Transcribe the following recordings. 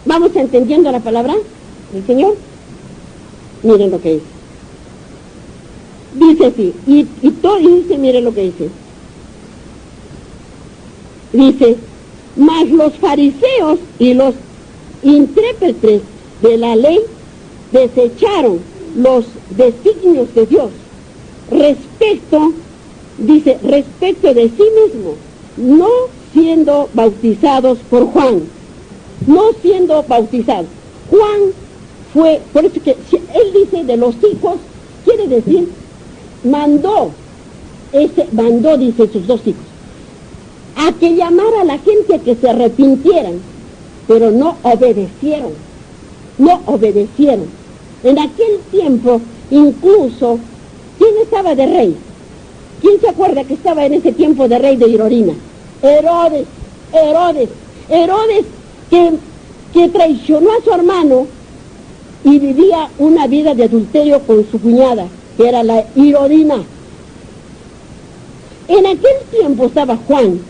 ¿Vamos entendiendo la palabra del Señor? Miren lo que dice. Dice así, y dice, miren lo que dice. Dice, mas los fariseos y los intérpretes de la ley desecharon los designios de Dios respecto de sí mismo, no siendo bautizados por Juan, no siendo bautizados. Juan fue, por eso que él dice de los hijos, quiere decir, mandó, dice sus dos hijos, a que llamara a la gente a que se arrepintieran, pero no obedecieron. En aquel tiempo, incluso, ¿quién estaba de rey? ¿Quién se acuerda que estaba en ese tiempo de rey de Irorina? Herodes, que traicionó a su hermano y vivía una vida de adulterio con su cuñada, que era la Irorina. En aquel tiempo estaba Juan,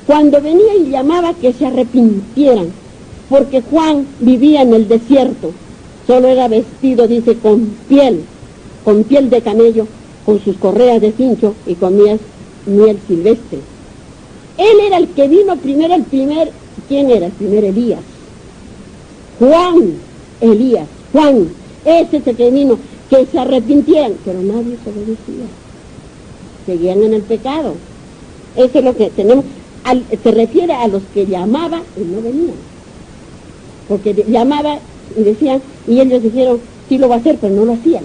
cuando venía y llamaba que se arrepintieran, porque Juan vivía en el desierto, solo era vestido, dice, con piel de camello, con sus correas de cincho y comía miel silvestre. Él era el que vino primero, ¿quién era? El primer Elías. Juan, ese es el que vino, que se arrepintieran, pero nadie se obedecía. Seguían en el pecado. Eso es lo que tenemos. Se refiere a los que llamaban y no venían. Porque llamaba y decían, y ellos dijeron, sí lo va a hacer, pero no lo hacían.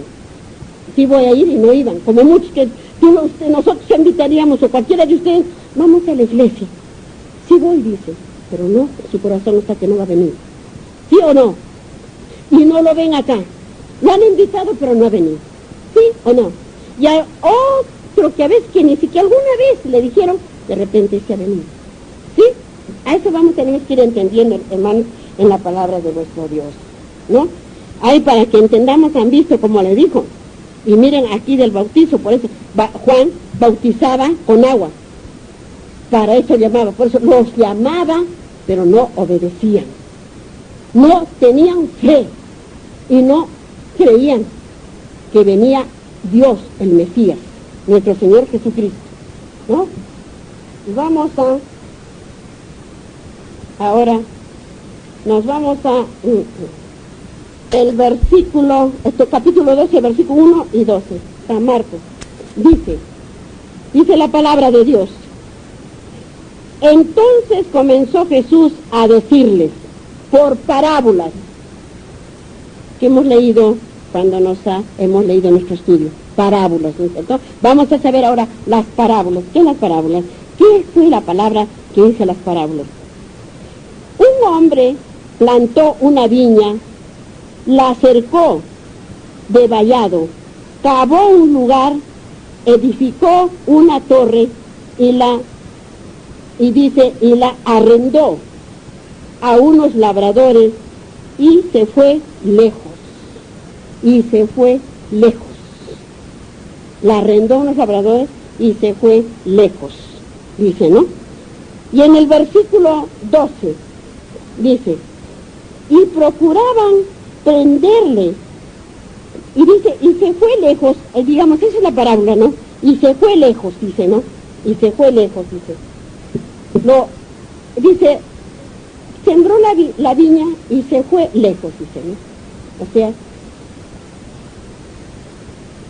Sí voy a ir y no iban. Como muchos que nosotros invitaríamos, o cualquiera de ustedes, vamos a la iglesia. Sí voy, dice, pero no, su corazón está que no va a venir. ¿Sí o no? Y no lo ven acá. Lo han invitado, pero no ha venido. ¿Sí o no? Y a otro que a veces que ni siquiera alguna vez le dijeron, de repente se ha venido. ¿Sí? A eso tenemos que ir entendiendo, hermanos, en la palabra de nuestro Dios, ¿no? Ahí para que entendamos, han visto como le dijo. Y miren aquí del bautizo, por eso Juan bautizaba con agua. Para eso llamaba, por eso los llamaba, pero no obedecían. No tenían fe y no creían que venía Dios, el Mesías, nuestro Señor Jesucristo, ¿no? Vamos ahora nos vamos a el versículo, capítulo 12, versículo 1 y 12, San Marcos. Dice la palabra de Dios. Entonces comenzó Jesús a decirles, por parábolas, que hemos leído cuando hemos leído nuestro estudio, parábolas, ¿no es cierto? Vamos a saber ahora las parábolas. ¿Qué son las parábolas? ¿Qué fue la palabra que dice las parábolas? Un hombre plantó una viña, la cercó de vallado, cavó un lugar, edificó una torre y la arrendó a unos labradores y se fue lejos. La arrendó a unos labradores y se fue lejos, dice, ¿no? Y en el versículo 12 dice, y procuraban prenderle, y dice, y se fue lejos, digamos, esa es la parábola, ¿no? Y se fue lejos, dice, ¿no? Y se fue lejos, dice. Dice, sembró la viña y se fue lejos, dice, ¿no? O sea,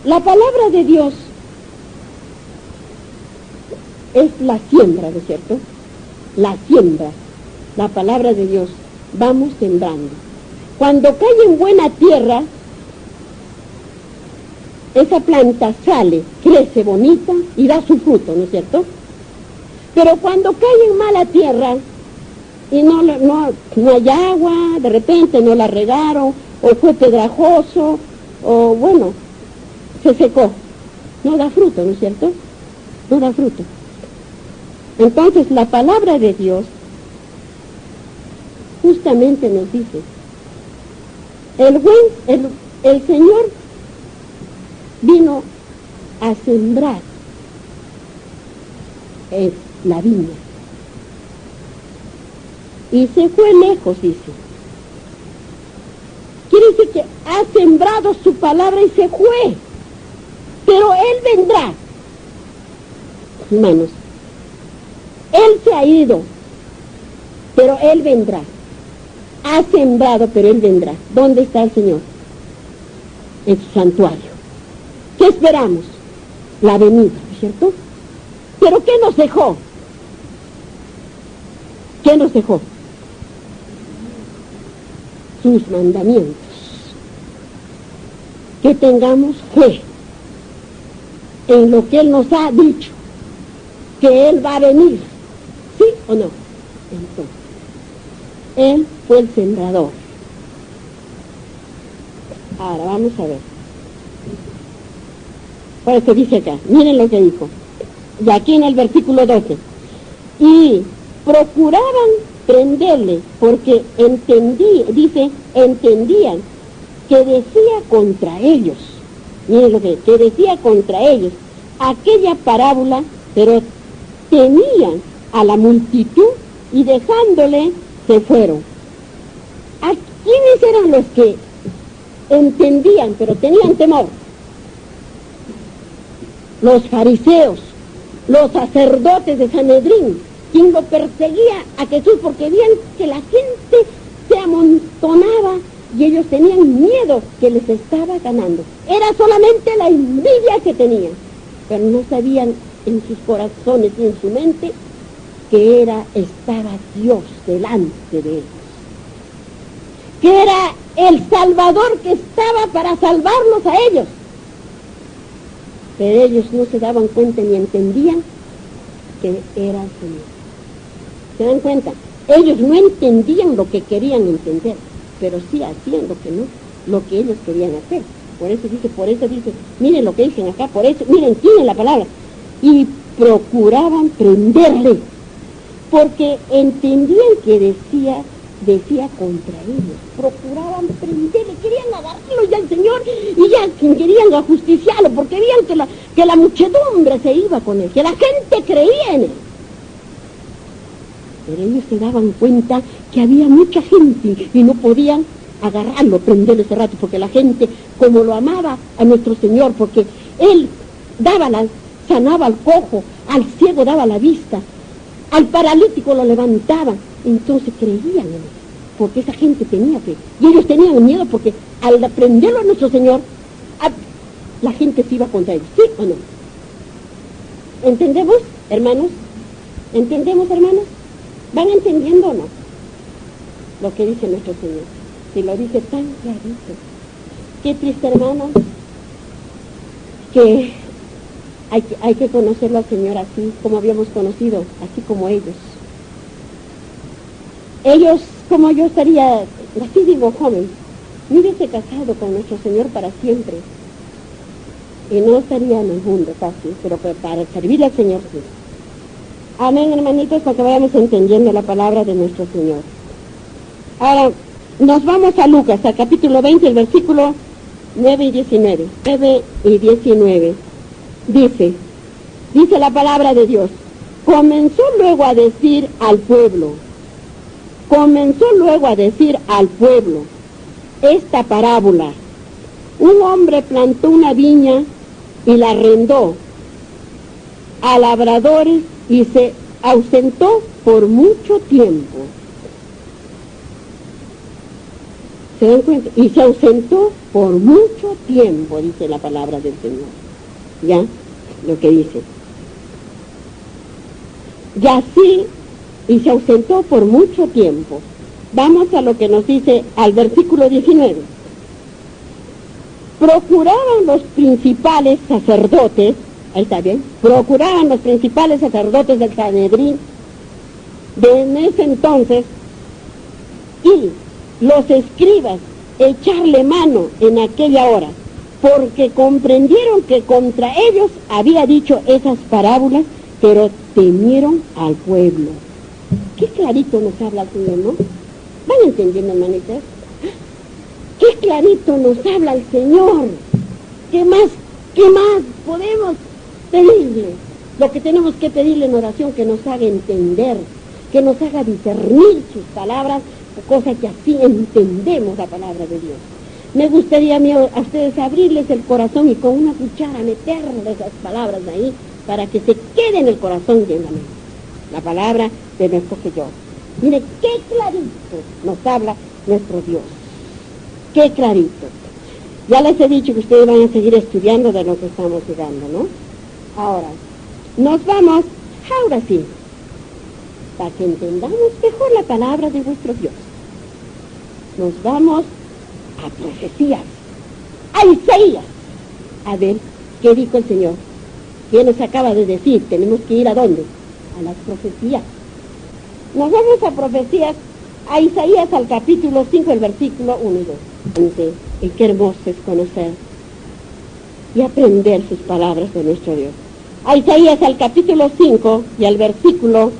la palabra de Dios es la siembra, ¿no es cierto? La siembra, la palabra de Dios, vamos sembrando. Cuando cae en buena tierra, esa planta sale, crece bonita y da su fruto, ¿no es cierto? Pero cuando cae en mala tierra y no hay agua, de repente no la regaron, o fue pedrajoso, o bueno, se secó, no da fruto, ¿no es cierto? No da fruto. Entonces la palabra de Dios justamente nos dice, el Señor vino a sembrar la viña y se fue lejos, dice, quiere decir que ha sembrado su palabra y se fue. Pero Él vendrá. Hermanos, Él se ha ido, pero Él vendrá. Ha sembrado, pero Él vendrá. ¿Dónde está el Señor? En su santuario. ¿Qué esperamos? La venida, ¿no es cierto? ¿Pero qué nos dejó? ¿Qué nos dejó? Sus mandamientos. Que tengamos fe en lo que Él nos ha dicho, que Él va a venir, ¿sí o no? Entonces, Él fue el sembrador. Ahora vamos a ver. Por eso dice acá, miren lo que dijo. Y aquí en el versículo 12. Y procuraban prenderle porque entendían que decía contra ellos. Miren lo que decía contra ellos. Aquella parábola, pero temían a la multitud y dejándole se fueron. ¿A quiénes eran los que entendían pero tenían temor? Los fariseos, los sacerdotes de Sanedrín, quien lo perseguía a Jesús porque veían que la gente se amontonaba y ellos tenían miedo que les estaba ganando. Era solamente la envidia que tenían, pero no sabían en sus corazones y en su mente que estaba Dios delante de ellos, que era el Salvador que estaba para salvarlos a ellos. Pero ellos no se daban cuenta ni entendían que era el Señor. ¿Se dan cuenta? Ellos no entendían lo que querían entender, pero sí hacían lo que ellos querían hacer. Por eso dice, miren lo que dicen acá, por eso, miren, tienen la palabra. Y procuraban prenderle, porque entendían que decía contra ellos. Procuraban prenderle, querían agarrarlo ya al Señor y ya querían ajusticiarlo, porque veían que la muchedumbre se iba con él, que la gente creía en él. Pero ellos se daban cuenta que había mucha gente y no podían agarrarlo, prenderlo ese rato, porque la gente, como lo amaba a nuestro Señor, porque Él sanaba al cojo, al ciego daba la vista, al paralítico lo levantaba, entonces creían en él, porque esa gente tenía fe, y ellos tenían miedo porque al prenderlo a nuestro Señor, la gente se iba contra él, ¿sí o no? ¿Entendemos, hermanos? ¿Entendemos, hermanos? ¿Van entendiendo o no lo que dice nuestro Señor? Si lo dice tan clarito. Qué triste, hermanos, que hay que conocerlo al Señor así como habíamos conocido, así como ellos. Ellos, como yo estaría, así digo, joven, me hubiese casado con nuestro Señor para siempre. Y no estaría en el mundo casi, pero para servir al Señor sí. Amén, hermanitos, para que vayamos entendiendo la palabra de nuestro Señor. Ahora, nos vamos a Lucas, al capítulo 20, el versículo 9 y 19. 9 y 19. Dice la palabra de Dios. Comenzó luego a decir al pueblo esta parábola. Un hombre plantó una viña y la arrendó a labradores y se ausentó por mucho tiempo. ¿Se dan cuenta? Y se ausentó por mucho tiempo, dice la palabra del Señor. ¿Ya? Lo que dice. Y así, y se ausentó por mucho tiempo. Vamos a lo que nos dice al versículo 19. Procuraban los principales sacerdotes, ahí está bien, procuraban los principales sacerdotes del Sanedrín de ese entonces y los escribas echarle mano en aquella hora, porque comprendieron que contra ellos había dicho esas parábolas, pero temieron al pueblo. Qué clarito nos habla el Señor, ¿no? ¿Van entendiendo, hermanitas? Qué clarito nos habla el Señor. ¿Qué más podemos pedirle? Lo que tenemos que pedirle en oración, que nos haga entender, que nos haga discernir sus palabras, cosa que así entendemos la palabra de Dios. me gustaría a ustedes abrirles el corazón y con una cuchara meterles esas palabras ahí para que se quede en el corazón y en la mente. La palabra de nuestro Señor. Mire, qué clarito nos habla nuestro Dios. Qué clarito. Ya les he dicho que ustedes van a seguir estudiando de lo que estamos llegando, ¿no? Ahora, nos vamos, ahora sí, para que entendamos mejor la palabra de vuestro Dios. Nos vamos a profecías, a Isaías. A ver, ¿qué dijo el Señor? ¿Qué nos acaba de decir? Tenemos que ir ¿a dónde? A las profecías. Nos vamos a profecías, a Isaías al capítulo 5, el versículo 1 y 2. Y qué hermoso es conocer y aprender sus palabras de nuestro Dios. A Isaías al capítulo 5 y al versículo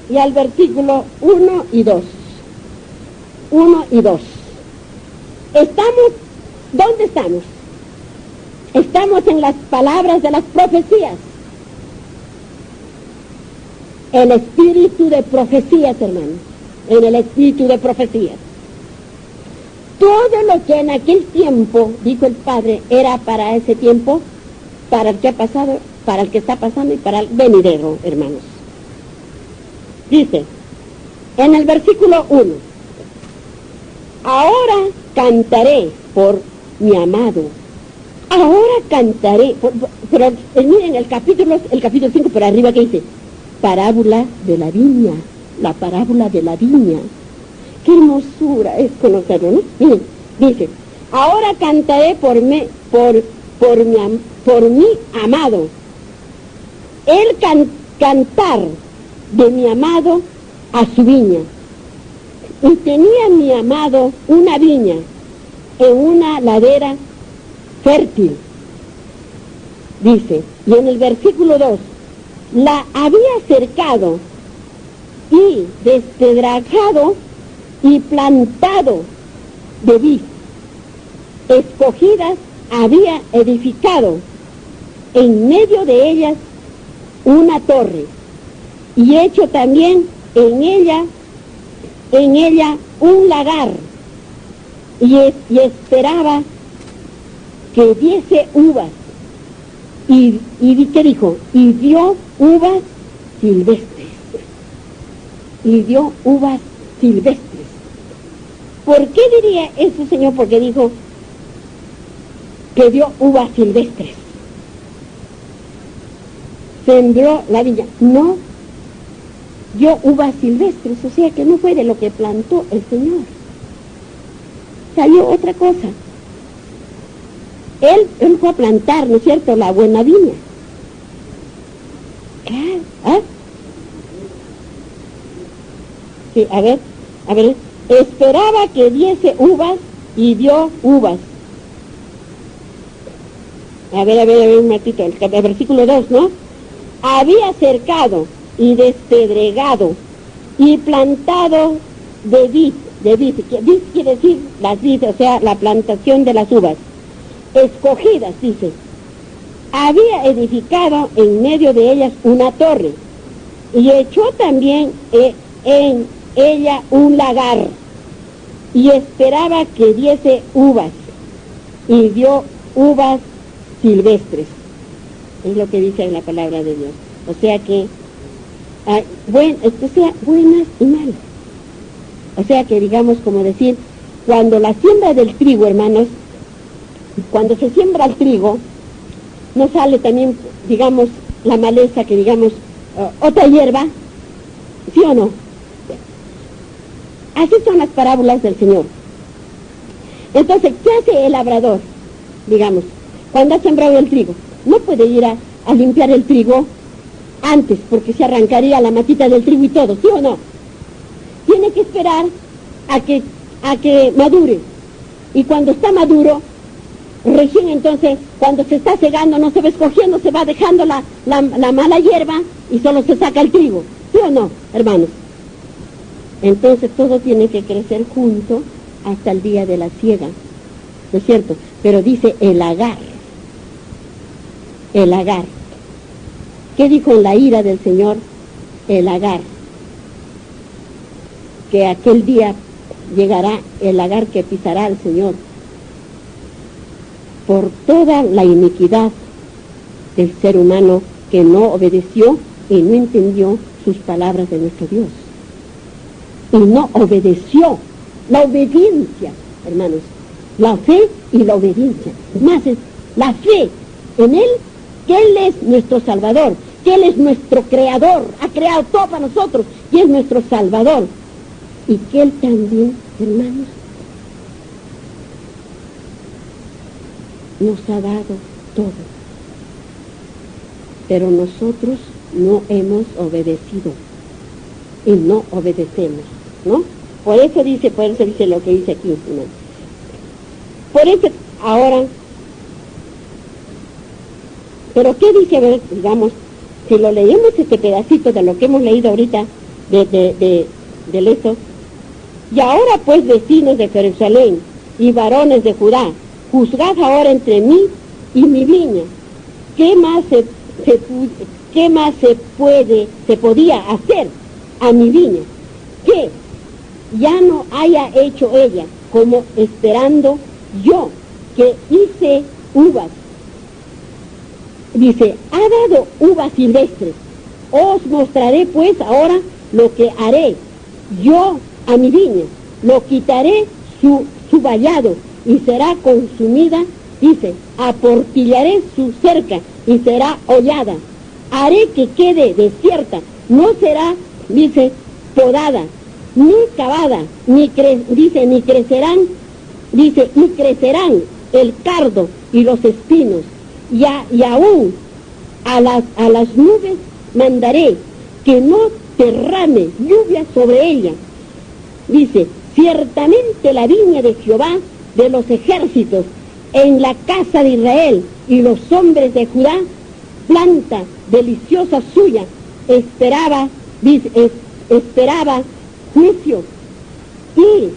1 y 2. 1 y 2. ¿Dónde estamos? Estamos en las palabras de las profecías. El espíritu de profecías, hermanos. En el espíritu de profecías. Todo lo que en aquel tiempo, dijo el Padre, era para ese tiempo, para el que ha pasado, para el que está pasando y para el venidero, hermanos. Dice, en el versículo 1, ahora cantaré por mi amado. Ahora cantaré, pero miren el capítulo 5 por arriba que dice, parábola de la viña, la parábola de la viña. Qué hermosura es conocerlo, ¿no? Miren, dice, ahora cantaré por mi amado. El cantar de mi amado a su viña. Y tenía mi amado una viña en una ladera fértil. Dice, y en el versículo 2, la había cercado y despedrajado y plantado de vid. Escogidas había edificado en medio de ellas una torre y hecho también en ella un lagar y esperaba que diese uvas y ¿qué dijo? Y dio uvas silvestres. Y dio uvas silvestres. ¿Por qué diría eso, Señor? Porque dijo que dio uvas silvestres. Sembró la viña. No, dio uvas silvestres, o sea que no fue de lo que plantó el Señor. Salió otra cosa. Él fue a plantar, ¿no es cierto?, la buena viña. Claro, ¿ah? Sí, a ver, esperaba que diese uvas y dio uvas. A ver, un ratito, el versículo 2, ¿no? Había cercado y despedregado y plantado de vid. Vid quiere decir las vid, o sea, la plantación de las uvas. Escogidas, dice. Había edificado en medio de ellas una torre y echó también en ella un lagar y esperaba que diese uvas y dio uvas silvestres. Es lo que dice en la palabra de Dios. O sea que buenas y malas. O sea que digamos como decir, cuando la siembra del trigo, hermanos, cuando se siembra el trigo, no sale también, digamos, la maleza que digamos, otra hierba, ¿sí o no? Así son las parábolas del Señor. Entonces, ¿qué hace el labrador? Digamos, cuando ha sembrado el trigo, no puede ir a limpiar el trigo antes, porque se arrancaría la matita del trigo y todo, ¿sí o no? Tiene que esperar a que madure. Y cuando está maduro, recién entonces, cuando se está segando, no se va escogiendo, se va dejando la mala hierba y solo se saca el trigo. ¿Sí o no, hermanos? Entonces todo tiene que crecer junto hasta el día de la siega, ¿no es cierto? Pero dice el lagar. El lagar. ¿Qué dijo en la ira del Señor? El lagar. Que aquel día llegará el lagar que pisará al Señor por toda la iniquidad del ser humano que no obedeció y no entendió sus palabras de nuestro Dios. Y no obedeció. La obediencia, hermanos, la fe y la obediencia. Más es la fe en Él, que Él es nuestro Salvador, que Él es nuestro Creador, ha creado todo para nosotros, y es nuestro Salvador. Y que Él también, hermanos, nos ha dado todo. Pero nosotros no hemos obedecido y no obedecemos, ¿no? Por eso dice lo que dice aquí, ¿no? Por eso ahora, pero ¿qué dice? A ver, digamos, si lo leemos este pedacito de lo que hemos leído ahorita del eso, y ahora pues vecinos de Jerusalén y varones de Judá, juzgad ahora entre mí y mi viña. ¿Qué más se podía hacer a mi viña? Que ya no haya hecho ella, como esperando yo, que hice uvas. Dice, ha dado uvas silvestres. Os mostraré pues ahora lo que haré yo a mi viña. Lo quitaré su vallado y será consumida. Dice, aportillaré su cerca y será hollada. Haré que quede desierta, no será, dice, podada, ni cavada, ni crecerán, dice, y crecerán el cardo y los espinos, y aún a las nubes mandaré que no derrame lluvia sobre ella. Dice, ciertamente la viña de Jehová de los ejércitos en la casa de Israel y los hombres de Judá, planta deliciosa suya, esperaba juicio, y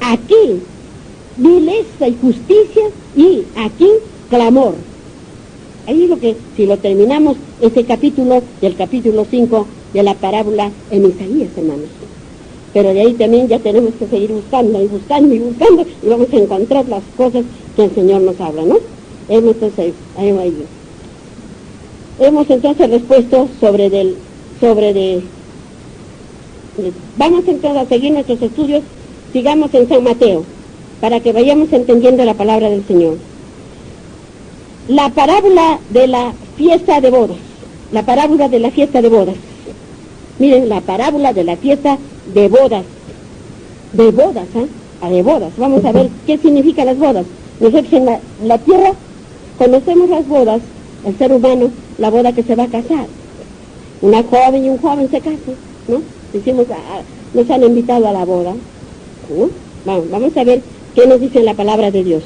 aquí vileza y justicia, y aquí clamor. Ahí lo que, si lo terminamos, ese capítulo del capítulo 5 de la parábola en Isaías, hermanos. Pero de ahí también ya tenemos que seguir buscando y buscando y buscando, y vamos a encontrar las cosas que el Señor nos habla, ¿no? Hemos entonces respuesto vamos entonces a seguir nuestros estudios. Sigamos en San Mateo, para que vayamos entendiendo la palabra del Señor. La parábola de la fiesta de bodas. La parábola de la fiesta de bodas. Miren, la parábola de la fiesta de bodas. De bodas, de bodas. Vamos a ver qué significan las bodas. Nosotros en la tierra conocemos las bodas, el ser humano, la boda que se va a casar. Una joven y un joven se casan, ¿no? Decimos, nos han invitado a la boda, ¿no? Vamos a ver qué nos dice la palabra de Dios.